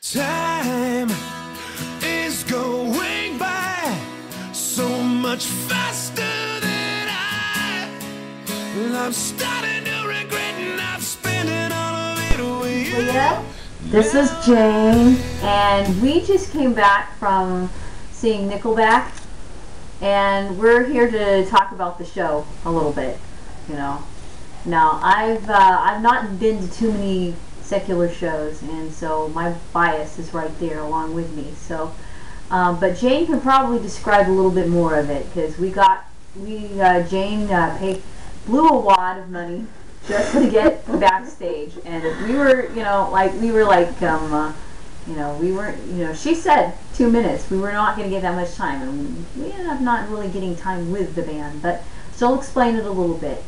Time is going by so much faster than I'm starting to regret not spending all of it with you. Leah, this is Jane, and we just came back from seeing Nickelback, and we're here to talk about the show a little bit. You know, now I've not been to too many secular shows, and so my bias is right there along with me. So, but Jane can probably describe a little bit more of it, because Jane blew a wad of money just to get backstage, and we were, she said 2 minutes. We were not going to get that much time, and we ended up not really getting time with the band, but she'll explain it a little bit.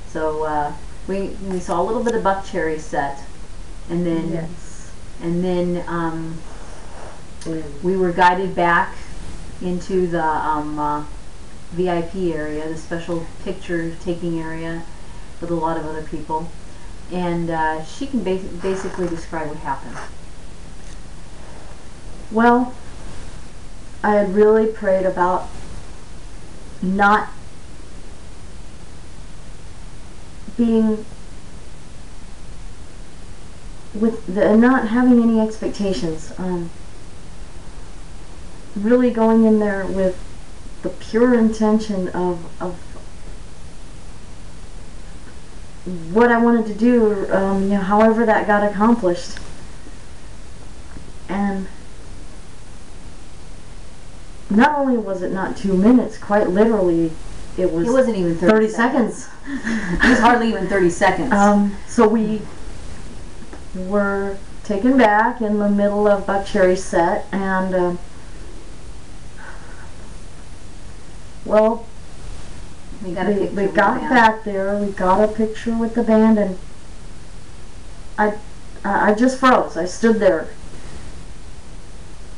So we saw a little bit of Buckcherry's set, and then we were guided back into the VIP area, the special picture taking area, with a lot of other people, and she can basically describe what happened. Well, I had really prayed about not being not having any expectations. Really going in there with the pure intention of what I wanted to do, however that got accomplished. And not only was it not 2 minutes, quite literally, it wasn't even 30 seconds. It was hardly even 30 seconds. So we were taken back in the middle of Buckcherry's set, and well, we got back there, we got a picture with the band, and I just froze. I stood there,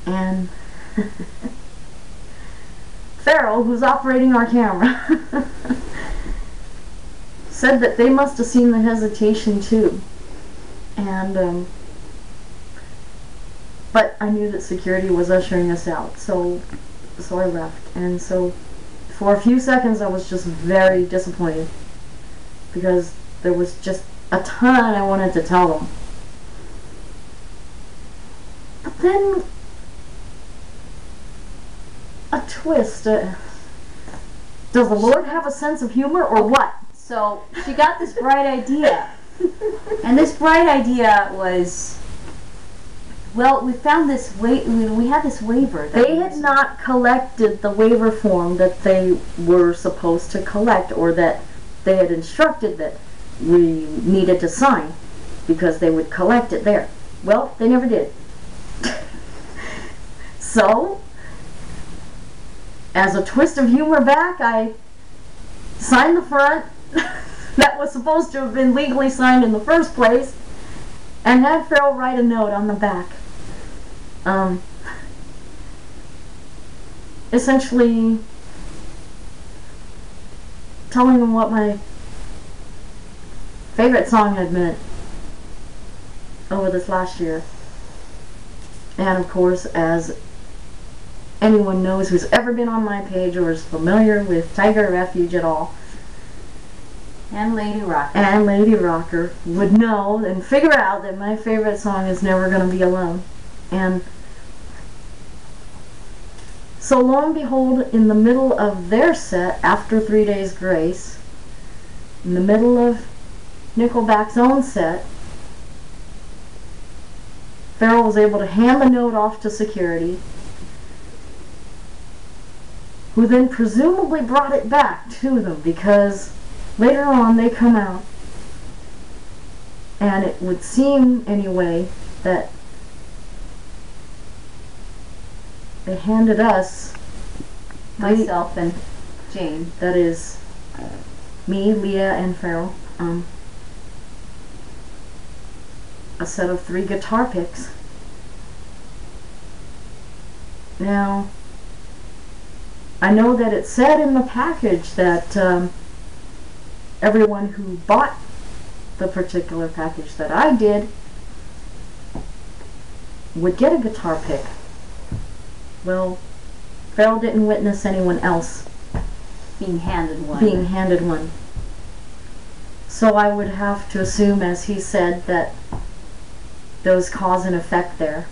and Farrell, who's operating our camera, said that they must have seen the hesitation too, and but I knew that security was ushering us out, so I left. And so for a few seconds I was just very disappointed, because there was just a ton I wanted to tell them. But then a twist. Does the Lord have a sense of humor, or what? So she got this bright idea, and this bright idea was, well, we found this we had this waiver. They had not collected the waiver form that they were supposed to collect, or that they had instructed that we needed to sign, because they would collect it there. Well, they never did. So, as a twist of humor back, I signed the front that was supposed to have been legally signed in the first place, and had Farrell write a note on the back. Essentially telling them what my favorite song had meant over this last year. And of course, as anyone knows who's ever been on my page or is familiar with TigerRefuge at all, and LadyRocker would know and figure out that my favorite song is Never Gonna Be Alone. And so lo and behold, in the middle of their set, after 3 Days Grace, in the middle of Nickelback's own set, Farrell was able to hand the note off to security, who then presumably brought it back to them, because later on they come out, and it would seem anyway that they handed us, myself and Jane, that is me, Leah, and Farrell, a set of 3 guitar picks. Now, I know that it said in the package that everyone who bought the particular package that I did would get a guitar pick. Well, Farrell didn't witness anyone else being handed one. So I would have to assume, as he said, that there was cause and effect there.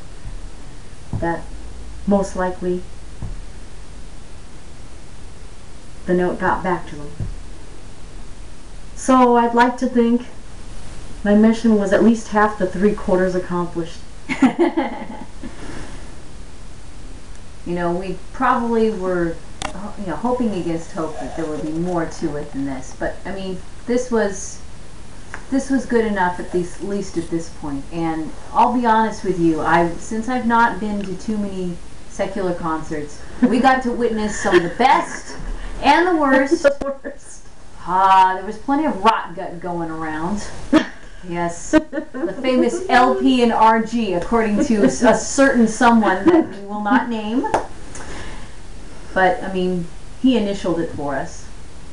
That most likely the note got back to him. So I'd like to think my mission was at least half the 3/4 accomplished. You know, we probably were, you know, hoping against hope that there would be more to it than this. But I mean, this was good enough at least at this point. And I'll be honest with you, since I've not been to too many secular concerts, we got to witness some of the best and the worst. There was plenty of rot gut going around. Yes, the famous LP and RG, according to a certain someone that we will not name. But, I mean, he initialed it for us.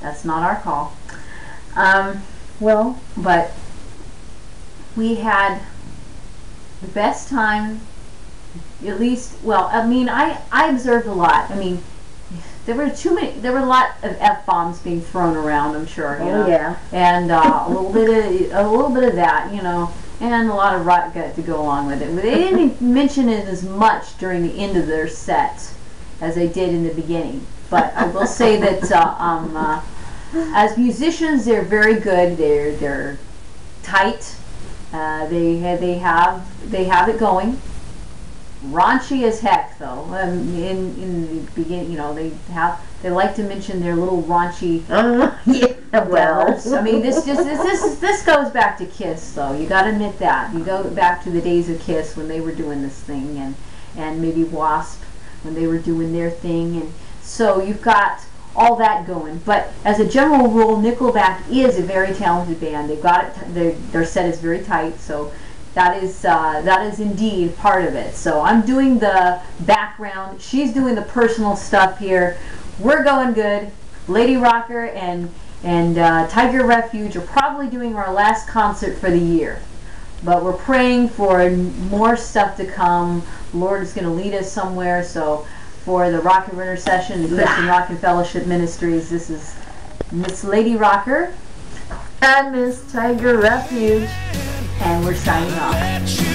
That's not our call. But we had the best time, at least, well, I mean, I observed a lot. I mean, there were a lot of F-bombs being thrown around, I'm sure. You know? Yeah. And a little bit of that, you know, and a lot of rot gut to go along with it. But they didn't mention it as much during the end of their set as they did in the beginning. But I will say that as musicians, they're very good. They're tight. They have it going. Raunchy as heck, though. In the beginning, you know, they like to mention their little raunchy. Yeah, well, I mean, this goes back to Kiss, though. You got to admit that. You go back to the days of Kiss when they were doing this thing, and maybe Wasp when they were doing their thing, and so you've got all that going. But as a general rule, Nickelback is a very talented band. They've got it. Their set is very tight, so. That is indeed part of it. So I'm doing the background. She's doing the personal stuff here. We're going good. LadyRocker and TigerRefuge are probably doing our last concert for the year. But we're praying for more stuff to come. The Lord is going to lead us somewhere. So for the Rock and Runner session, the Christian Rock and Fellowship Ministries, this is Miss LadyRocker and Miss TigerRefuge. And we're signing off.